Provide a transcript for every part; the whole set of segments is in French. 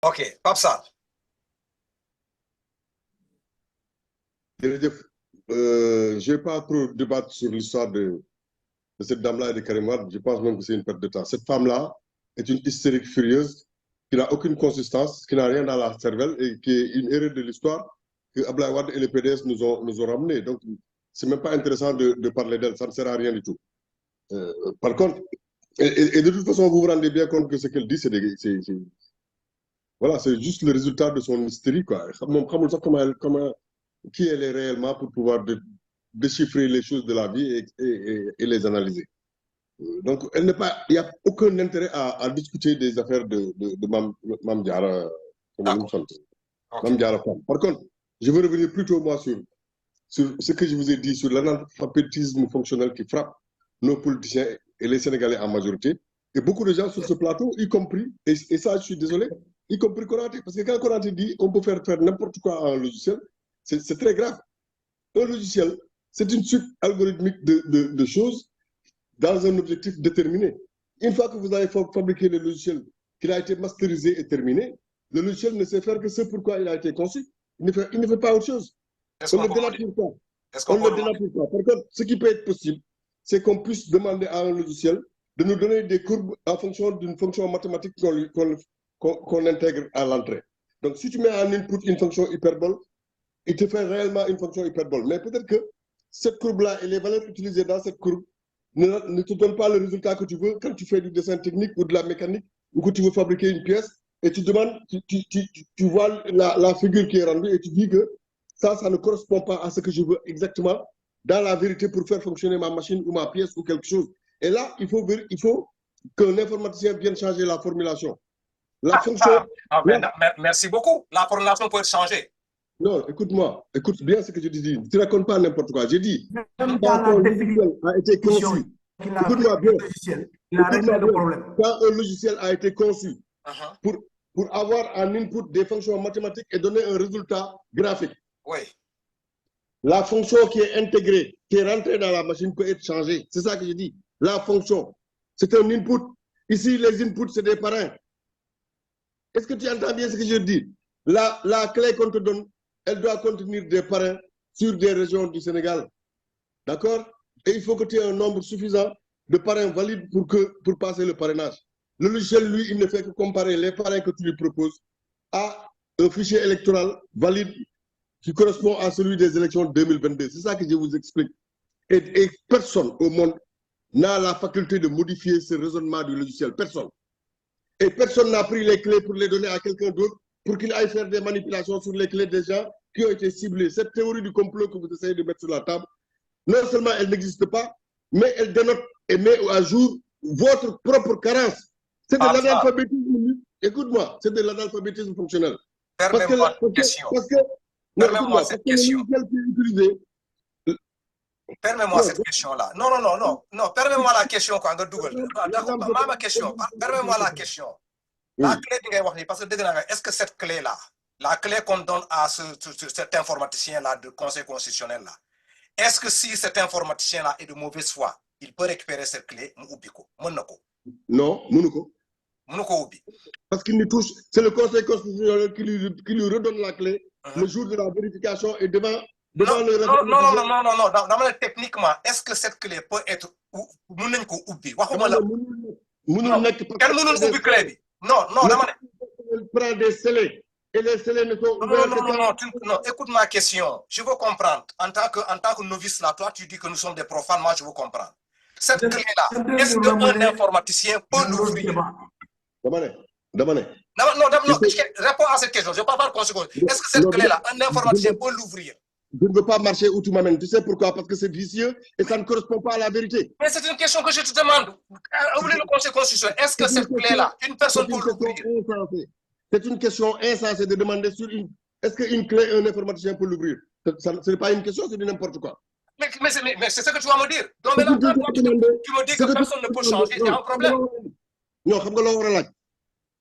Ok, Pape Sarr. Je ne vais pas trop débattre sur l'histoire de cette dame-là et de Karim Wade. Je pense même que c'est une perte de temps. Cette femme-là est une hystérique furieuse qui n'a aucune consistance, qui n'a rien dans la cervelle et qui est une erreur de l'histoire que Abdoulaye Wade et le PDS nous ont ramené. Donc, ce n'est même pas intéressant de parler d'elle. Ça ne sert à rien du tout. Par contre, et de toute façon, vous vous rendez bien compte que ce qu'elle dit, voilà, c'est juste le résultat de son hystérie, quoi. Qui elle est réellement pour pouvoir déchiffrer les choses de la vie et les analyser. Donc, il n'y a aucun intérêt à discuter des affaires de Mam Diara. Mam Diara. Par contre, je veux revenir plutôt moi sur ce que je vous ai dit sur l'analphabétisme fonctionnel qui frappe nos politiciens et les Sénégalais en majorité. Et beaucoup de gens sur ce plateau, y compris, et ça je suis désolé, y compris Konaté. Parce que quand Konaté dit on peut faire n'importe quoi à un logiciel, c'est très grave. Un logiciel, c'est une suite algorithmique de choses dans un objectif déterminé. Une fois que vous avez fabriqué le logiciel, qu'il a été masterisé et terminé, le logiciel ne sait faire que ce pourquoi il a été conçu. Il ne fait pas autre chose. On le dénature pas. On le dénature pas. Par contre, ce qui peut être possible, c'est qu'on puisse demander à un logiciel de nous donner des courbes en fonction d'une fonction mathématique qu'on intègre à l'entrée. Donc, si tu mets en input une fonction hyperbole, il te fait réellement une fonction hyperbole. Mais peut-être que cette courbe-là et les valeurs utilisées dans cette courbe ne te donnent pas le résultat que tu veux quand tu fais du dessin technique ou de la mécanique ou que tu veux fabriquer une pièce et tu demandes, tu vois la figure qui est rendue et tu dis que ça ne correspond pas à ce que je veux exactement dans la vérité pour faire fonctionner ma machine ou ma pièce ou quelque chose. Et là, il faut qu'un informaticien vienne changer la formulation. Merci beaucoup. La formulation peut être changée. Non, écoute-moi, écoute bien ce que je dis. Tu ne racontes pas n'importe quoi. J'ai dit, quand un logiciel a été conçu, écoute-moi bien, quand un logiciel a été conçu pour avoir en input des fonctions mathématiques et donner un résultat graphique, la fonction qui est intégrée, qui est rentrée dans la machine peut être changée. C'est ça que je dis. La fonction, c'est un input. Ici, les inputs, c'est des parrains. Est-ce que tu entends bien ce que je dis? La clé qu'on te donne, elle doit contenir des parrains sur des régions du Sénégal. D'accord? Et il faut que tu aies un nombre suffisant de parrains valides pour passer le parrainage. Le logiciel, lui, il ne fait que comparer les parrains que tu lui proposes à un fichier électoral valide qui correspond à celui des élections 2022. C'est ça que je vous explique. Et personne au monde n'a la faculté de modifier ce raisonnement du logiciel. Personne. Et personne n'a pris les clés pour les donner à quelqu'un d'autre pour qu'il aille faire des manipulations sur les clés des gens qui ont été ciblés. Cette théorie du complot que vous essayez de mettre sur la table, non seulement elle n'existe pas, mais elle dénote et met à jour votre propre carence. C'est de l'analphabétisme. Écoute-moi, c'est de l'analphabétisme fonctionnel. Permets-moi cette question. Permets-moi cette question. Permets-moi cette question-là. Non, permets-moi la question quand on ma question. Permets-moi la question. La clé, parce que est-ce que cette clé-là, la clé qu'on donne à cet informaticien-là du Conseil constitutionnel-là, est-ce que si cet informaticien-là est de mauvaise foi, il peut récupérer cette clé? Non, parce qu'il nous touche, c'est le Conseil constitutionnel qui lui redonne la clé le jour de la vérification et devant non. Techniquement, est-ce que cette clé peut être Elle prend des scellés et les scellés ne sont ouverts. Non, écoute ma question. Je veux comprendre. En tant que novice là, toi tu dis que nous sommes des profanes, moi je veux comprendre. Cette clé-là, est-ce qu'un informaticien peut l'ouvrir? Damane. Non, réponds à cette question. Je ne vais pas faire conséquence. Est-ce que cette clé-là, un informaticien peut l'ouvrir? Je ne veux pas marcher où tu m'amènes. Tu sais pourquoi? Parce que c'est vicieux et ça ne correspond pas à la vérité. Mais c'est une question que je te demande. Ouvrez le Conseil constitutionnel. Est-ce que cette clé-là, une personne peut l'ouvrir? C'est une question insensée de demander sur une... Est-ce qu'une clé, un informaticien peut l'ouvrir? Ce n'est pas une question, c'est n'importe quoi. Mais c'est ce que tu vas me dire. Donc maintenant, tu me dis que personne ne peut changer. Il y a un problème. Non,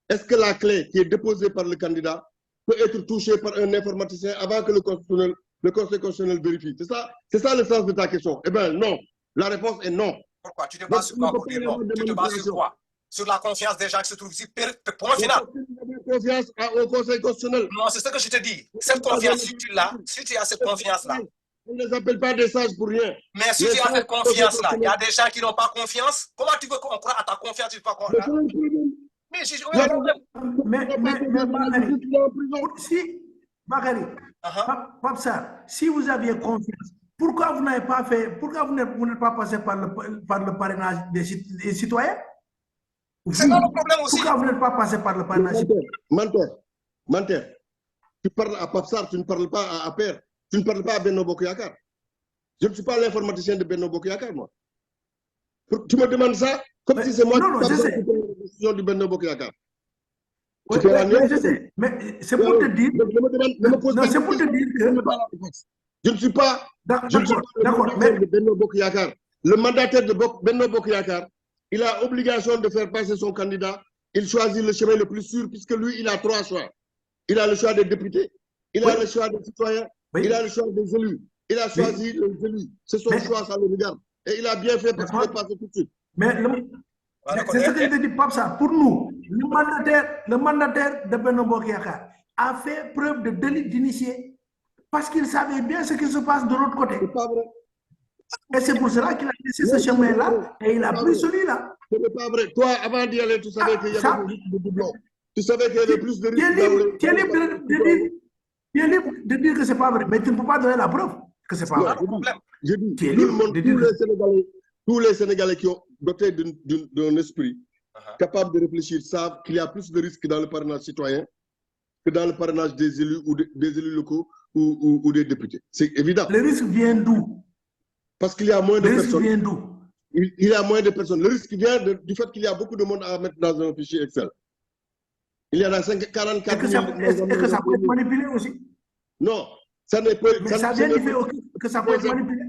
est-ce que la clé qui est déposée par le candidat peut être touchée par un informaticien avant que le Conseil constitutionnel vérifie? C'est ça le sens de ta question. Eh bien, non. La réponse est non. Pourquoi? Tu te bases sur quoi pour dire non? Tu te bases sur quoi? sur la confiance des gens qui se trouvent ici. Point final. Confiance au Conseil constitutionnel. Non, c'est ce que je te dis. Cette confiance, si tu l'as, si tu as cette confiance-là. On ne les appelle pas des sages pour rien. Mais si tu as cette confiance-là, il y a des gens qui n'ont pas confiance. Comment tu veux qu'on croie à ta confiance? Tu peux croire. Mais si Bakary, Papsar, si vous aviez confiance, pourquoi vous n'avez pas fait, pourquoi vous n'êtes pas passé par le parrainage des citoyens? C'est pas le problème aussi. Pourquoi vous n'êtes pas passé par le parrainage? Menteur. Tu parles à Papsar, tu ne parles pas à Aper, tu ne parles pas à Benno Bokk Yakaar. Je ne suis pas l'informaticien de Benno Bokk Yakaar, moi. Tu me demandes ça comme si c'est moi qui parle de la décision du Benno Bokk Yakaar. Oui, je sais, mais c'est pour te dire. C'est pour te dire que. Je ne suis pas le mandataire de Benno Bokk Yakaar. Le mandataire de Benno Bokk Yakaar, il a obligation de faire passer son candidat. Il choisit le chemin le plus sûr, puisque lui, il a 3 choix. Il a le choix des députés, il a le choix des citoyens, il a le choix des élus. Il a choisi les élus. C'est son choix, ça le regarde. Et il a bien fait parce qu'il est passé tout de suite. Mais c'est ce que je te dis, Papsar. Pour nous, le mandataire de Benno Bokk Yakaar a fait preuve de délit d'initié parce qu'il savait bien ce qui se passe de l'autre côté. C'est pas vrai. Et c'est pour cela qu'il a laissé ce chemin-là et il a pris celui-là. Ce n'est pas vrai. Toi, avant d'y aller, tu savais qu'il y avait plus de doublons. Tu savais qu'il y avait plus de risques. Tu es libre de dire que ce n'est pas vrai, mais tu ne peux pas donner la preuve que ce n'est pas vrai. Je dis, tout le monde, tous les Sénégalais qui ont doté d'un esprit capable de réfléchir savent qu'il y a plus de risques dans le parrainage citoyen que dans le parrainage des élus ou des élus locaux ou des députés. C'est évident. Le risque vient d'où? Parce qu'il y a moins de personnes. Le risque vient d'où? Il y a moins de personnes. Le risque vient du fait qu'il y a beaucoup de monde à mettre dans un fichier Excel. Il y en a 44 000. Est-ce que ça peut être manipulé aussi? Non, ça n'est pas. Mais ça vient du fait que ça peut être manipulé.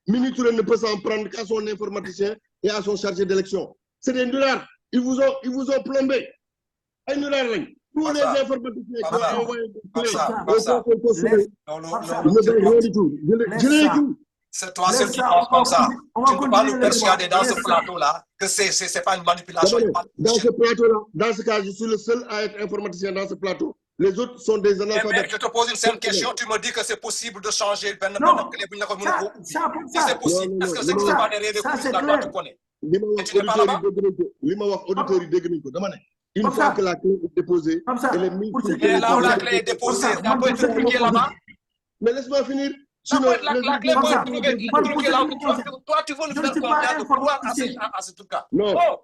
Mimi Touré ne peut s'en prendre qu'à son informaticien et à son chargé d'élection. C'est des nullards. Ils vous ont plombé. Un nullard. Tous les informaticiens qui ont envoyé des clés au Conseil constitutionnel, ils ne veulent rien du tout. Je l'ai dit. C'est toi seul qui pense comme ça. Tu ne peux pas nous persuader dans ce plateau-là que ce n'est pas une manipulation. Dans ce plateau-là, dans ce cas, je suis le seul à être informaticien dans ce plateau. Les autres sont des analphabètes. Je te pose une simple question. Tu me dis que c'est possible de changer le Si c'est possible, est-ce que ce n'est pas des règles que toi tu connais? Tu n'es pas là-bas? Une fois que la clé est déposée, elle est mise sur le là où la clé est déposée, ça peut être truqué là-bas. Mais laisse-moi finir. La clé peut être truquée là-bas. Toi, tu veux nous faire confiance de pouvoir à ce truc-là.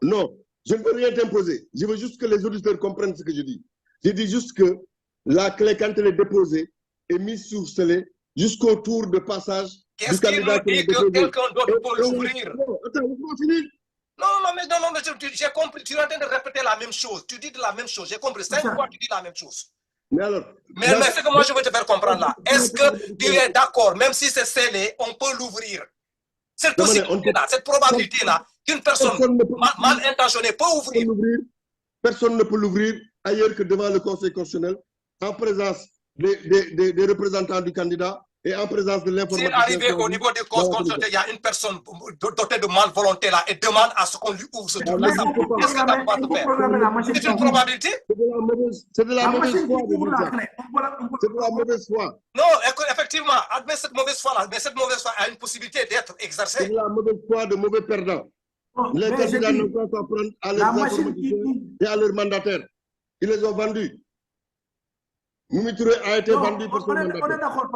Non, je ne veux rien t'imposer. Je veux juste que les auditeurs comprennent ce que je dis. Je dis juste que la clé, quand elle est déposée, est mise sur scellé jusqu'au tour de passage du candidat. Qu'est-ce qui nous dit que quelqu'un d'autre peut l'ouvrir? Attends, laisse-moi finir. Non, mais j'ai compris. Tu es en train de répéter la même chose. Tu dis de la même chose. J'ai compris. 5 fois, tu dis la même chose. Mais alors. Mais ce que moi, je veux te faire comprendre là, est-ce que tu es d'accord, même si c'est scellé, on peut l'ouvrir? Cette possibilité-là, cette probabilité-là, qu'une personne mal intentionnée peut ouvrir. Personne ne peut l'ouvrir ailleurs que devant le Conseil constitutionnel, en présence des représentants du candidat et en présence de l'information. S'il arrive au niveau des Conseil constitutionnel, il y a une personne dotée de malvolonté là et demande à ce qu'on lui ouvre ce truc-là. Qu'est-ce que ça va te faire? C'est une probabilité? C'est de la mauvaise foi. C'est de la mauvaise foi. Non, effectivement, admets cette mauvaise foi-là, mais cette mauvaise foi a une possibilité d'être exercée. C'est de la mauvaise foi de mauvais perdants. Les candidats n'ont pas à prendre à leurs informaticiens et à leurs mandataires. Ils les ont vendus. Mimi Touré a été vendu pour son mandataire. On est d'accord,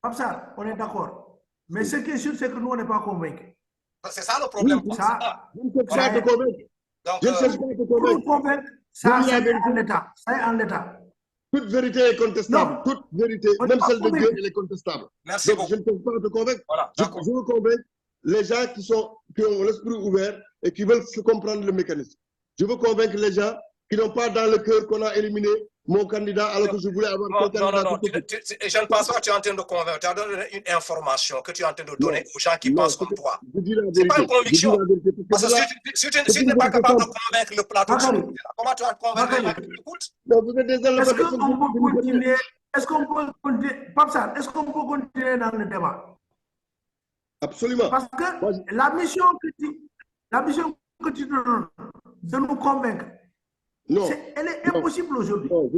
Papsar, on est d'accord. Mais ce qui est sûr, c'est que nous, on n'est pas convaincus. C'est ça le problème. Je ne cherche pas à te convaincre. Je ne cherche pas à te convaincre. Ça, c'est en l'état. Ça est en l'état. Toute vérité est contestable. Toute vérité, même celle de Dieu, elle est contestable. Merci beaucoup. Je ne cherche pas à te convaincre. Voilà, je veux convaincre les gens qui ont l'esprit ouvert et qui veulent comprendre le mécanisme. Je veux convaincre les gens qui n'ont pas dans le cœur qu'on a éliminé mon candidat alors que je voulais avoir non. Je ne pense pas que tu es en train de convaincre. Tu as donné une information que tu es en train de donner aux gens qui pensent comme toi. Ce n'est pas une conviction. Parce que si tu n'es pas capable de convaincre le plateau, comment tu vas te convaincre les gens qui t'écoutent? Est-ce qu'on peut continuer, Papsar, est-ce qu'on peut continuer dans le débat? Absolument. Parce que la mission que tu te donnes de nous convaincre. Non. Elle est impossible aujourd'hui. Non,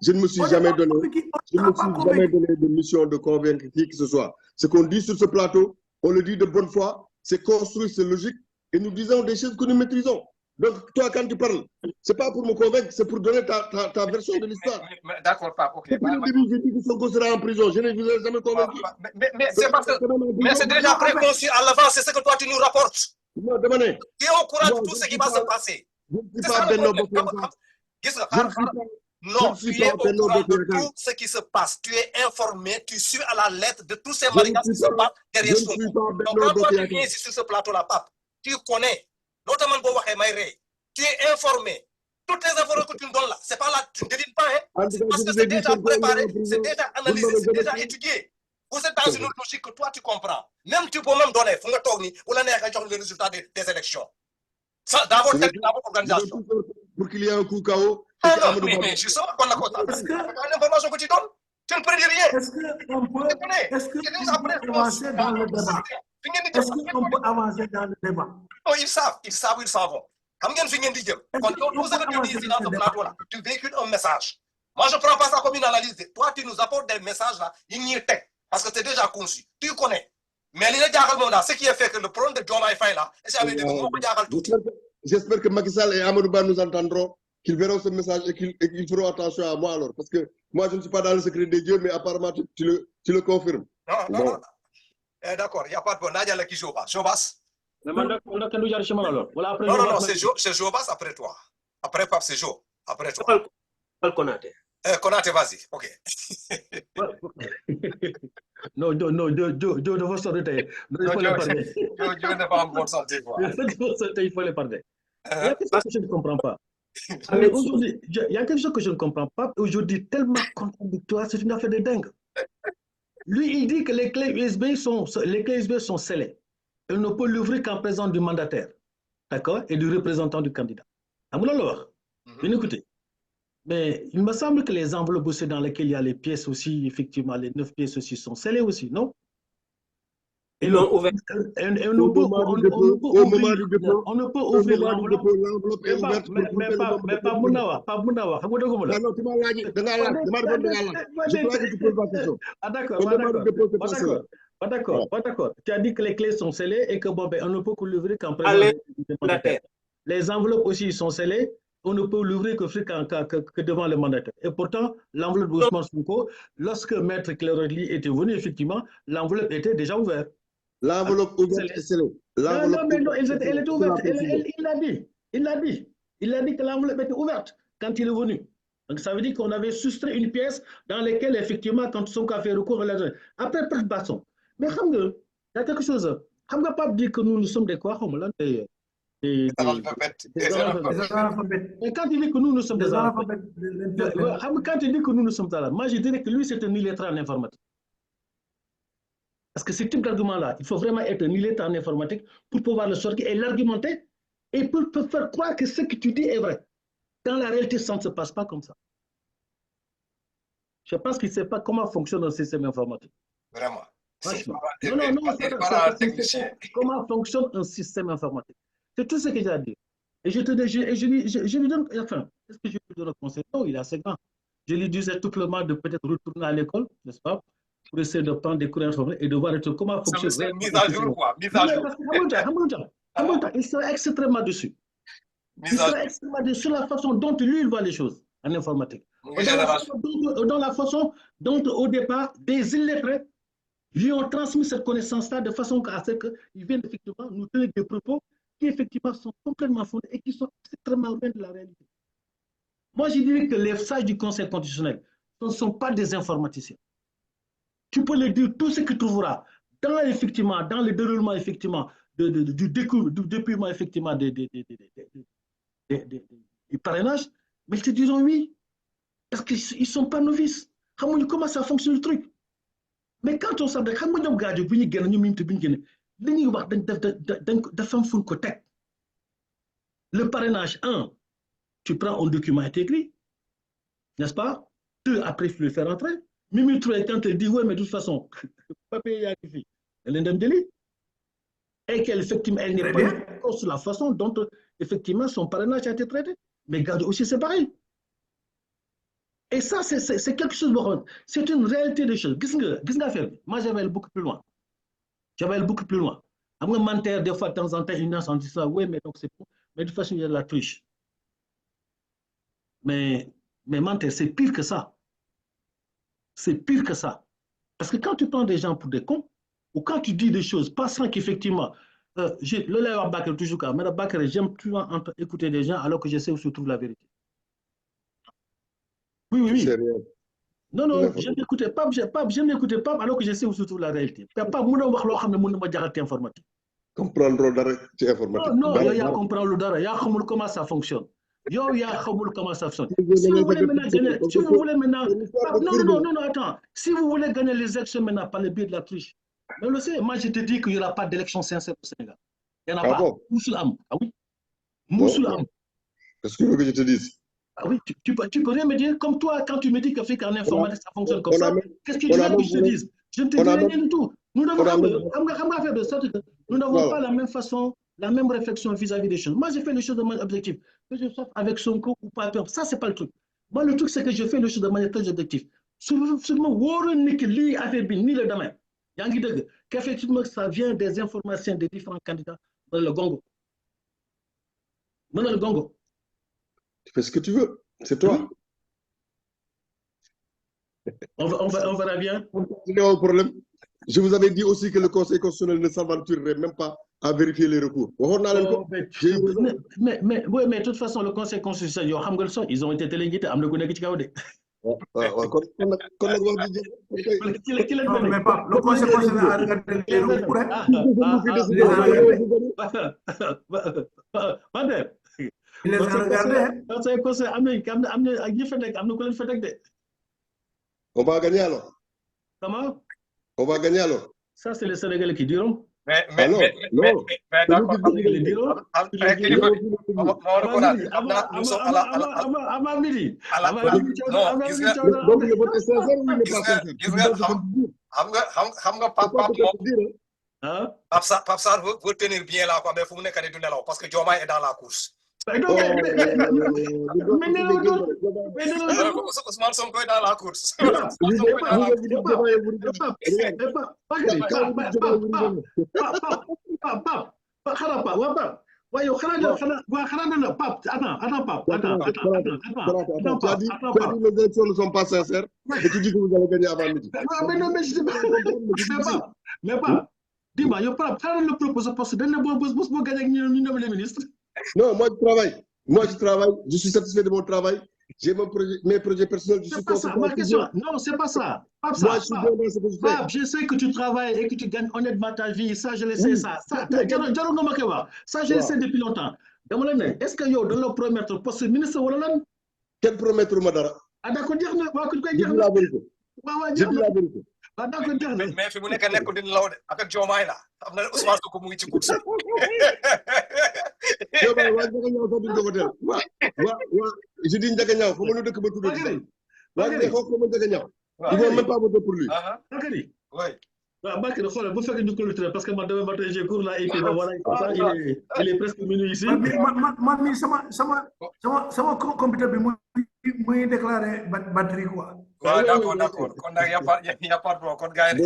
je ne me suis jamais donné de mission de convaincre qui que ce soit. Ce qu'on dit sur ce plateau, on le dit de bonne foi, c'est construit, c'est logique, et nous disons des choses que nous maîtrisons. Donc, toi, quand tu parles, ce n'est pas pour me convaincre, c'est pour donner ta version de l'histoire. D'accord, Pape, ok. Depuis le début, j'ai dit que Sonko sera en prison. Je ne vous ai jamais convaincu. Mais c'est déjà préconçu à l'avance, c'est ce que toi tu nous rapportes. Non, demandez. Tu es au courant de tout ce qui va se passer. Je ne suis pas Benno Bokuyakar. Non, tu es au courant de tout ce qui se passe. Tu es informé, tu suis à la lettre de tous ces mariages qui se passent derrière Sonko. Donc quand toi tu viens ici sur ce plateau-là, Pape, tu connais, notamment tu es informé. Toutes les informations que tu me donnes là, c'est pas là, tu ne devines pas, hein? C'est parce que c'est déjà préparé, c'est déjà analysé, c'est déjà étudié. Vous êtes dans une autre logique que toi tu comprends. Même tu peux même donner, il faut que tu le résultat des élections. Ça, dans votre organisation. Pour qu'il y ait un coup KO. Mais je sais pas qu'on a quoi. L'information que tu donnes, tu ne prédis rien. Est-ce qu'on peut avancer dans le débat? Est-ce qu'on peut avancer dans le débat? Oh, ils savent, ils s'en vont. Quand tout ce que tu dis ici dans ce plateau-là, tu véhicules un message. Moi, je ne prends pas ça comme une analyse. Toi, tu nous apportes des messages là, parce que c'est déjà conçu. Tu connais. Mais ce qui est fait que le problème de John Haïfaï là, j'espère que Macky Sall et Amadou Ba nous entendront, qu'ils verront ce message et qu'ils feront attention à moi alors. Parce que moi, je ne suis pas dans le secret des dieux, mais apparemment, tu le confirmes. Non. D'accord, il n'y a pas de bon. Nadia qui joue pas. Jobas. Non, c'est Jobas après toi. Après Pape, c'est Jo. Après toi. Konaté. Konaté, vas-y. Ok. Non, Joe, de votre santé, il faut les parler. Joe n'est pas en bonne santé. Il faut les parler. Il y a quelque chose que je ne comprends pas. Aujourd'hui, il y a quelque chose que je ne comprends pas. Aujourd'hui, tellement contradictoire, c'est une affaire de dingue. Lui, il dit que les clés USB sont scellées. Elle ne peut l'ouvrir qu'en présence du mandataire, d'accord, et du représentant du candidat. Alors, bien écoutez, mais il me semble que les enveloppes aussi dans lesquelles il y a les pièces aussi, effectivement, les 9 pièces aussi sont scellées aussi, non? Et non, on ne peut ouvrir l'enveloppe. Mais pas Mounawa. Non, tu m'as lâché. Je crois que tu poses la question. D'accord. Tu as dit que les clés sont scellées et que on ne peut l'ouvrir qu'en présence du mandataire. Les enveloppes aussi sont scellées. On ne peut l'ouvrir que devant le mandataire. Et pourtant, l'enveloppe d'Ousmane Sonko, lorsque Maître Clérogli était venu, effectivement, l'enveloppe était déjà ouverte. L'enveloppe ouverte est scellée. Non, elle est ouverte. Il l'a dit que l'enveloppe était ouverte quand il est venu. Donc, ça veut dire qu'on avait soustrait une pièce dans laquelle, effectivement, quand Sonko a fait recours, après, pas de basson. Mais il y a quelque chose. On ne peut pas dire que nous sommes des quoi, mais quand il dit que nous sommes des analphabètes, quand il dit que nous sommes analphabètes, moi je dirais que lui c'est un illettré en informatique. Parce que ce type d'argument-là, il faut vraiment être un illettré en informatique pour pouvoir le sortir et l'argumenter et pour faire croire que ce que tu dis est vrai. Dans la réalité, ça ne se passe pas comme ça. Je pense qu'il ne sait pas comment fonctionne un système informatique. Vraiment. Comment fonctionne un système informatique. C'est tout ce que j'ai à dire. Et je lui donne, enfin, est-ce que je lui donne un conseil? Non, il est assez grand. Je lui disais tout simplement de peut-être retourner à l'école, n'est-ce pas, pour essayer de prendre des cours informés et de voir comment fonctionne. C'est une mise à jour, quoi. Mise à jour. Il sera extrêmement dessus. Il sera extrêmement dessus sur la façon dont lui, il voit les choses en informatique. Dans la façon dont, au départ, des illettrés lui ont transmis cette connaissance-là de façon à ce qu'ils viennent effectivement nous donner des propos qui effectivement sont complètement fondés et qui sont extrêmement loin de la réalité. Moi, je dirais que les sages du Conseil constitutionnel ne sont pas des informaticiens. Tu peux leur dire tout ce que tu trouveras dans le déroulement effectivement du dépouillement effectivement du parrainage, mais ils te diront oui, parce qu'ils ne sont pas novices. Comment ça fonctionne le truc? Mais quand on s'appelle, le parrainage, 1, tu prends un document intégré, n'est-ce pas? 2, après, tu le fais rentrer. Mimi 3, quand elle dit, ouais, mais de toute façon, papier, il y a elle est délit. et qu'effectivement, elle n'est pas d'accord sur la façon dont, effectivement, son parrainage a été traité. Mais Gadio aussi, c'est pareil. Et ça, c'est quelque chose, c'est une réalité des choses. Moi, j'avais aller beaucoup plus loin. J'avais aller beaucoup plus loin. À moi, mentir, des fois, de temps en temps, une en dit ça, oui, mais donc c'est bon. Mais de toute façon, il y a de la triche. Mais mentir, c'est pire que ça. C'est pire que ça. Parce que quand tu prends des gens pour des cons, ou quand tu dis des choses, passant qu'effectivement, le Léa Bakr, toujours comme, mais Bakr, j'aime toujours écouter des gens alors que je sais où se trouve la vérité. Oui, oui, oui. Non, non, je n'écoutais pas alors que je sais où se trouve la réalité. Il n'y a pas de wax informatique. Comprendre le informatique. Non, il y a comprendre le dara, il y a comment ça fonctionne. Il y a comment ça fonctionne. Si vous voulez maintenant, non, attends. Si vous voulez gagner les élections maintenant par le biais de la triche, mais le sait, moi je te dis qu'il n'y aura pas d'élection sincère au Sénégal. Il n'y en a pas. Moussoul. Ah oui. Moussoul. Qu'est-ce que tu veux que je te dise? Ah oui, tu peux rien me dire. Comme toi, quand tu me dis qu'en informatique, ça fonctionne comme ça, qu'est-ce que tu veux que je te dise? Je ne te dis rien du tout. Nous n'avons pas la même façon, la même réflexion vis-à-vis des choses. Moi, je fais les choses de manière objective. Que je sois avec Sonko ou pas, ça, ce n'est pas le truc. Moi, le truc, c'est que je fais les choses de manière très objective. Seulement, ni le domaine. Qu'effectivement, ça vient des informations des différents candidats dans le Congo. Dans le Congo. Tu fais ce que tu veux, c'est toi. On verra bien. Il n'y a aucun problème. Je vous avais dit aussi que le Conseil constitutionnel ne s'aventurerait même pas à vérifier les recours. Mais de toute façon, le Conseil constitutionnel, ils ont été téléguidés. Non, mais pas. Le Conseil constitutionnel a regardé les recours. Il les a regardés. On va gagner alors. Comment? On va gagner alors. Ça, c'est les Sénégalais qui diront. Mais d'accord. Ils diront. Pape Sarr veut tenir bien là, mais il faut que parce que Diomaye est dans la course. Ousmane Sonko est dans la course. Les élections ne sont pas sincères et tu dis que vous allez gagner avant midi. Mais pas. Dis-moi, il n'y a pas le propose parce que vous gagnez les ministres. Non, moi je travaille, je suis satisfait de mon travail. J'ai mes projets personnels. C'est pas ça, ma question. Non, c'est pas ça. Moi, je suis bien dans ce que je fais. Je sais que tu travailles et que tu gagnes honnêtement ta vie. Ça, je le sais. Ça, je le sais depuis longtemps. Est-ce que vous allez le promettre poste ministre ou non? Quel promettre, madara? Ah, d'accord, dire la vérité. Je dis la vérité. Mais fi mu nekk nekkul dina law de ak Diomaye la xam na Ousmane Sonko mu ngi ci course. Diomaye waa Ndiaga Ñaaw sax duñ ko voté je dis Ndiaga Ñaaw fa ma nu dëkk ba tudd ci waa ne xoo ko ma Ndiaga Ñaaw ils vont même pas voter pour lui. Oui. Bakary, bu fekkee ñu ko lutter parce que man demain matin j'ai cours là et puis voilà, il est presque minuit ici. Man mi sama computer bi muy déclarer batterie quoi. D'accord. Kon nag y a pas de problème. Kon gars yi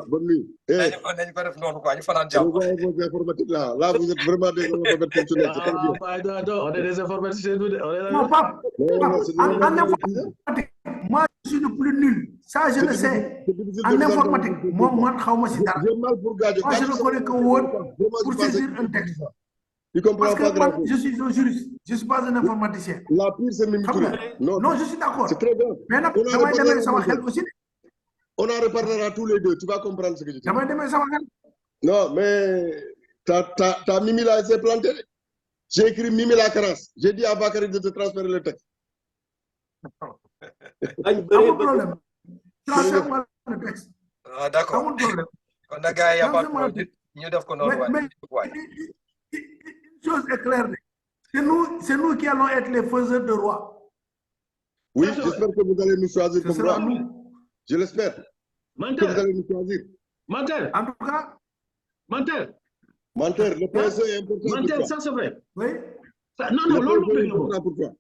bonne nuit. Nañu ko def noonu quoi, ñu fanaan jàmm. Vos informatiques là, vous êtes vraiment des fonctionnaires. On est des informaticiens. Non, Pape, en informatique, moi je suis le plus nul. Ça je le sais. En informatique, moi xawma ci dara. J'ai mal pour Gadio. Moi je ne connais que Word pour saisir un texte. Tu comprends pas grave. Je suis un juriste, je ne suis pas un informaticien. La pire, c'est Mimi Touré. Non, je suis d'accord. C'est très grave. Mais on en reparlera tous les deux. Tu vas comprendre ce que je dis. Non, mais ta Mimi là, elle s'est plantée. J'ai écrit Mimi la carence. J'ai dit à Bakary de te transférer le texte. Pas de problème. Transfère-moi le texte. Ah, d'accord. Pas de problème. Kon nag gars yi y a pas de problème. Ñu def ko noonu waay. Une chose est claire, c'est nous qui allons être les faiseurs de roi. Oui, j'espère que vous allez nous choisir comme roi. Je l'espère. Que vous allez nous choisir. Mantel. En tout cas, Mantel. Menteur, le PSE est important. Menteur, ça c'est vrai. Oui. Non, non, l'autre est important pour toi.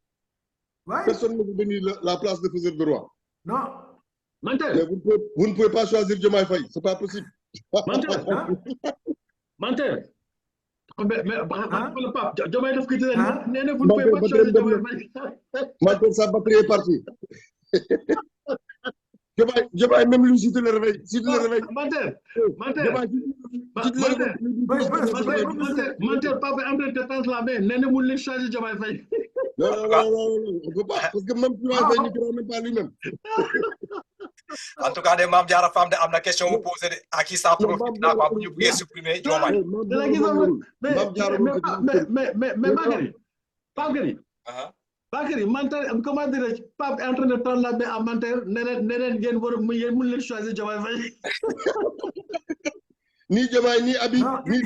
Oui. Personne ne vous donne la place de faiseur de roi. Non. Menteur. Mais vous ne pouvez pas choisir Diomaye Faye, c'est pas possible. Menteur. Menteur. Mais le pape, Diomaye daf ko tëral ne vous ne pouvez pas choisir Diomaye Faye. Menteur, sa batterie est partie. Diomaye, même lui, si tu le réveilles, Menteur. Menteur, Pape est en train de te tendre la main. Ne vous ne choisir Diomaye Faye. Non, on ne peut pas, parce que même Diomaye Faye ne croit même pas lui-même. En tout cas, des Mame Diarra Fam de am na question vous poser à qui ça profite là quoi bu ñu bëggee supprimer Diomaye. Mais Bakary, Menteur, comment dirais-je, Pape est en train de tendre la main à Menteur, neneen ngeen war a mun leen choisir Diomaye Faye. Ni Diomaye, ni Abi, ni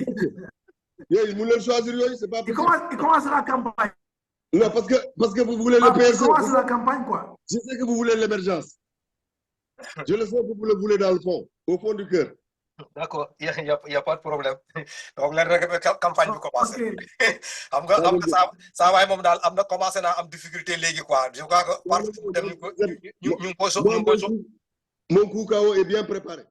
yooyu mun leen choisir yooyu, c'est pas possible. Il commence la campagne. Non, parce que vous voulez le PSE. Il commence la campagne, quoi. Je sais que vous voulez l'émergence. Je le sais que vous le voulez dans le fond, au fond du cœur. D'accord, il y a pas de problème. Donc la campagne bi commencé. Xam nga ça waay moom daal am na commencé naa am difficulté léegi quoi. Je crois que partout dem ñu ko Mon coup KO est bien préparé.